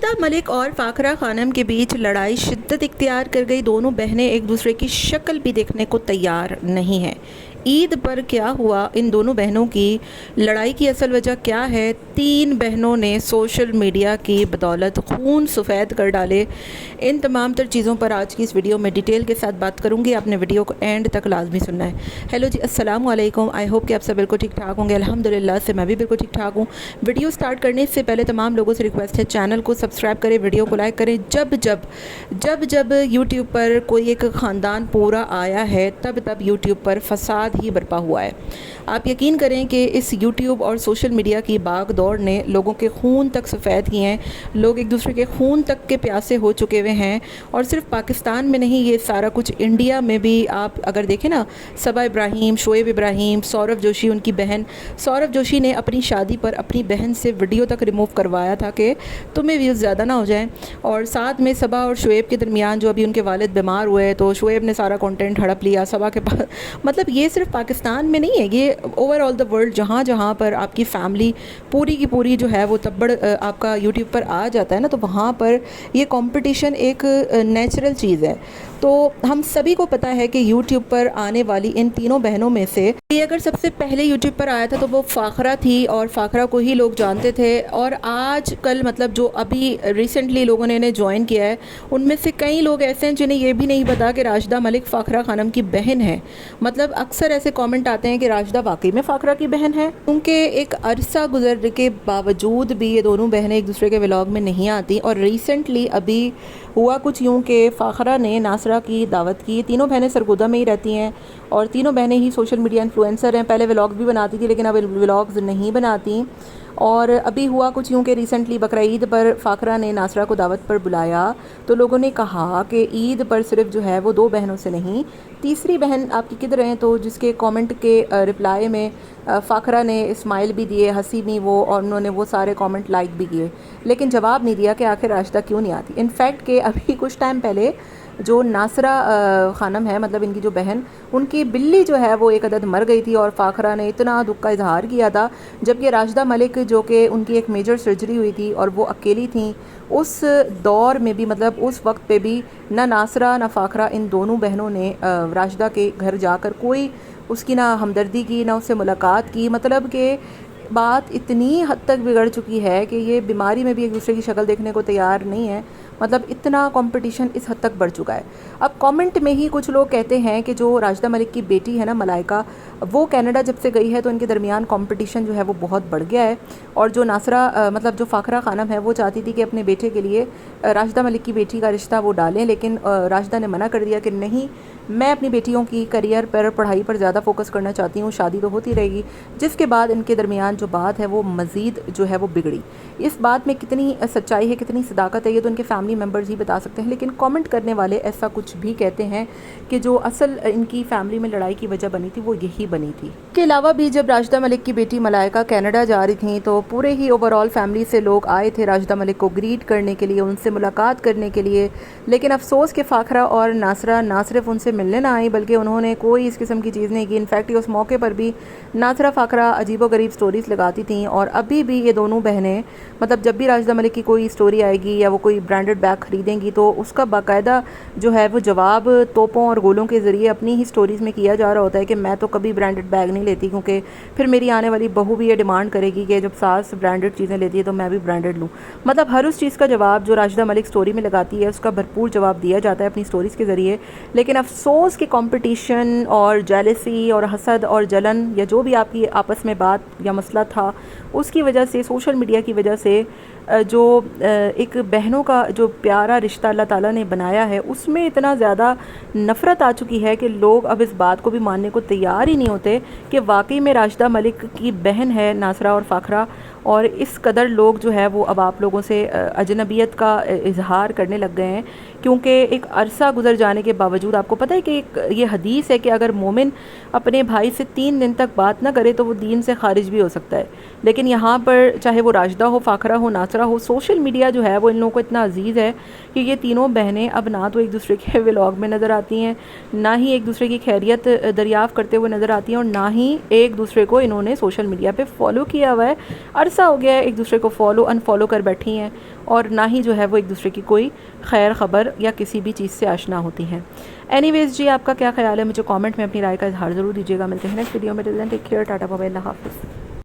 راشدہ ملک اور فاخرہ خانم کے بیچ لڑائی شدت اختیار کر گئی۔ دونوں بہنیں ایک دوسرے کی شکل بھی دیکھنے کو تیار نہیں ہیں۔ عید پر کیا ہوا؟ ان دونوں بہنوں کی لڑائی کی اصل وجہ کیا ہے؟ تین بہنوں نے سوشل میڈیا کی بدولت خون سفید کر ڈالے۔ ان تمام تر چیزوں پر آج کی اس ویڈیو میں ڈیٹیل کے ساتھ بات کروں گی۔ آپ نے ویڈیو کو اینڈ تک لازمی سننا ہے۔ ہیلو جی، السلام علیکم۔ آئی ہوپ کہ آپ سب بالکل ٹھیک ٹھاک ہوں گے۔ الحمدللہ سے میں بھی بالکل ٹھیک ٹھاک ہوں۔ ویڈیو سٹارٹ کرنے سے پہلے تمام لوگوں سے ریکویسٹ ہے، چینل کو سبسکرائب کریں، ویڈیو کو لائک کریں۔ جب یوٹیوب پر کوئی ایک خاندان پورا آیا ہے تب یوٹیوب پر فساد ہی برپا ہوا ہے۔ آپ یقین کریں کہ اس یوٹیوب اور سوشل میڈیا کی باغ دوڑ نے لوگوں کے خون تک سفید کیے ہیں۔ لوگ ایک دوسرے کے خون تک کے پیاسے ہو چکے ہوئے ہیں، اور صرف پاکستان میں نہیں، یہ سارا کچھ انڈیا میں بھی آپ اگر دیکھیں نا، صبا ابراہیم، شعیب ابراہیم، سوربھ جوشی ان کی بہن، سوربھ جوشی نے اپنی شادی پر اپنی بہن سے ویڈیو تک ریموو کروایا تھا کہ تمہیں ویوز زیادہ نہ ہو جائیں، اور ساتھ میں صبا اور شعیب کے درمیان جو ابھی ان کے والد بیمار ہوئے تو شعیب نے سارا کنٹینٹ ہڑپ لیا صبا کے پاس۔ مطلب یہ صرف پاکستان میں نہیں ہے، یہ اوور آل دا ورلڈ، جہاں پر آپ کی فیملی پوری کی پوری جو ہے وہ تبڑ آپ کا یوٹیوب پر آ جاتا ہے نا، تو وہاں پر یہ کمپٹیشن ایک نیچرل چیز ہے۔ تو ہم سبھی کو پتہ ہے کہ یوٹیوب پر آنے والی ان تینوں بہنوں میں سے اگر سب سے پہلے یوٹیوب پر آیا تھا تو وہ فاخرہ تھی، اور فاخرہ کو ہی لوگ جانتے تھے۔ اور آج کل مطلب جو ابھی ریسنٹلی لوگوں نے انہیں جوائن کیا ہے، ان میں سے کئی لوگ ایسے ہیں جنہیں یہ بھی نہیں پتا کہ راشدہ ملک فاخرہ خانم کی بہن ہے۔ مطلب اکثر ایسے کامنٹ آتے ہیں کہ راشدہ واقعی میں فاخرہ کی بہن ہے، کیونکہ ایک عرصہ گزرنے کے باوجود بھی یہ دونوں بہنیں ایک دوسرے کے ولاگ میں نہیں آتی۔ اور ریسنٹلی ابھی ہوا کچھ یوں کہ فاخرہ نے ناصرہ کی دعوت کی۔ تینوں بہنیں سرگودہ میں ہی رہتی ہیں، اور تینوں بہنیں ہی سوشل میڈیا انفلوئنسر ہیں۔ پہلے ولاگز بھی بناتی تھی لیکن اب ولاگز نہیں بناتی۔ اور ابھی ہوا کچھ یوں کہ ریسنٹلی بقرعید پر فاخرہ نے ناصرہ کو دعوت پر بلایا، تو لوگوں نے کہا کہ عید پر صرف جو ہے وہ دو بہنوں سے نہیں، تیسری بہن آپ کی کدھر ہیں؟ تو جس کے کامنٹ کے رپلائی میں فاخرہ نے اسمائل بھی دیے، ہنسی بھی وہ، اور انہوں نے وہ سارے کامنٹ لائک بھی کیے، لیکن جواب نہیں دیا کہ آخر راشدہ کیوں نہیں آتی۔ انفیکٹ کہ ابھی کچھ ٹائم پہلے جو ناصرہ خانم ہے، مطلب ان کی جو بہن، ان کی بلی جو ہے وہ ایک عدد مر گئی تھی، اور فاخرہ نے اتنا دکھ کا اظہار کیا تھا، جبکہ راشدہ ملک جو کہ ان کی ایک میجر سرجری ہوئی تھی اور وہ اکیلی تھیں، اس دور میں بھی مطلب اس وقت پہ بھی نہ ناصرہ نہ فاخرہ، ان دونوں بہنوں نے راشدہ کے گھر جا کر کوئی اس کی نہ ہمدردی کی نہ اس سے ملاقات کی۔ مطلب کہ بات اتنی حد تک بگڑ چکی ہے کہ یہ بیماری میں بھی ایک دوسرے کی شکل دیکھنے کو تیار نہیں ہے۔ مطلب اتنا کمپٹیشن اس حد تک بڑھ چکا ہے۔ اب کامنٹ میں ہی کچھ لوگ کہتے ہیں کہ جو راشدہ ملک کی بیٹی ہے نا، ملائکہ، وہ کینیڈا جب سے گئی ہے تو ان کے درمیان کمپٹیشن جو ہے وہ بہت بڑھ گیا ہے، اور جو ناصرہ مطلب جو فاخرہ خانم ہے وہ چاہتی تھی کہ اپنے بیٹے کے لیے راشدہ ملک کی بیٹی کا رشتہ وہ ڈالیں، لیکن راشدہ نے منع کر دیا کہ نہیں، میں اپنی بیٹیوں کی کریئر پر، پڑھائی پر زیادہ فوکس کرنا چاہتی ہوں، شادی تو ہوتی رہے گی۔ جس کے بعد ان کے درمیان جو بات ہے وہ مزید جو ہے وہ بگڑی۔ اس بات میں کتنی سچائی ہے، کتنی صداقت ہے، یہ تو ان کے فیملی ممبرز ہی بتا سکتے ہیں، لیکن کامنٹ کرنے والے ایسا کچھ بھی کہتے ہیں کہ جو اصل ان کی فیملی میں لڑائی کی وجہ بنی تھی وہ یہی بنی تھی۔ اس کے علاوہ بھی جب راشدہ ملک کی بیٹی ملائکہ کینیڈا جا رہی تھیں تو پورے ہی اوور آل فیملی سے لوگ آئے تھے راشدہ ملک کو گریٹ کرنے کے لیے، ان سے ملاقات کرنے کے لیے، لیکن افسوس کہ فاخرہ اور ناصرہ نہ صرف ان سے ملنے نہ آئی بلکہ انہوں نے کوئی اس قسم کی چیز نہیں کی۔ انفیکٹ اس موقع پر بھی ناصرہ فاخرہ عجیب و غریب سٹوریز لگاتی تھیں، اور ابھی بھی یہ دونوں بہنیں مطلب جب بھی راشدہ ملک کی کوئی سٹوری آئے گی یا وہ کوئی برانڈڈ بیگ خریدیں گی تو اس کا باقاعدہ جو ہے وہ جواب توپوں اور گولوں کے ذریعے اپنی ہی سٹوریز میں کیا جا رہا ہوتا ہے کہ میں تو کبھی برانڈڈ بیگ نہیں لیتی، کیونکہ پھر میری آنے والی بہو بھی یہ ڈیمانڈ کرے گی کہ جب ساس برانڈڈ چیزیں لیتی ہے تو میں بھی برانڈڈ لوں۔ مطلب ہر اس چیز کا جواب جو راشدہ ملک سٹوری میں لگاتی ہے اس کا بھرپور جواب دیا جاتا ہے اپنی سٹوریز کے ذریعے، لیکن افسوس کہ کمپٹیشن اور جیلسی اور حسد اور جلن یا جو بھی آپ کی آپس میں بات یا مسئلہ تھا، اس کی وجہ سے، سوشل میڈیا کی وجہ سے جو ایک بہنوں کا جو پیارا رشتہ اللہ تعالیٰ نے بنایا ہے اس میں اتنا زیادہ نفرت آ چکی ہے کہ لوگ اب اس بات کو بھی ماننے کو تیار ہی نہیں ہوتے کہ واقعی میں راشدہ ملک کی بہن ہے ناصرہ اور فاخرہ، اور اس قدر لوگ جو ہے وہ اب آپ لوگوں سے اجنبیت کا اظہار کرنے لگ گئے ہیں، کیونکہ ایک عرصہ گزر جانے کے باوجود آپ کو پتہ ہے کہ یہ حدیث ہے کہ اگر مومن اپنے بھائی سے 3 دن تک بات نہ کرے تو وہ دین سے خارج بھی ہو سکتا ہے، لیکن یہاں پر چاہے وہ راشدہ ہو، فاخرہ ہو، ناصرہ تبصرہ ہو. سوشل میڈیا جو ہے وہ ان لوگوں کو اتنا عزیز ہے کہ یہ تینوں بہنیں اب نہ تو ایک دوسرے کے ولاگ میں نظر آتی ہیں, نہ ہی ایک دوسرے کی خیریت دریافت کرتے ہوئے نظر آتی ہیں, اور نہ ہی ایک دوسرے کو انہوں نے سوشل میڈیا پہ فالو کیا ہوا ہے. عرصہ ہو گیا ہے ایک دوسرے کو فالو انفالو کر بیٹھی ہیں, اور نہ ہی جو ہے وہ ایک دوسرے کی کوئی خیر خبر یا کسی بھی چیز سے آشنا ہوتی ہیں. اینی ویز جی, آپ کا کیا خیال ہے؟ مجھے کامنٹ میں اپنی رائے کا اظہار ضرور دیجیے گا. ملتے ہیں نیکسٹ ویڈیو میں. Take care, tata bye bye, اللہ حافظ.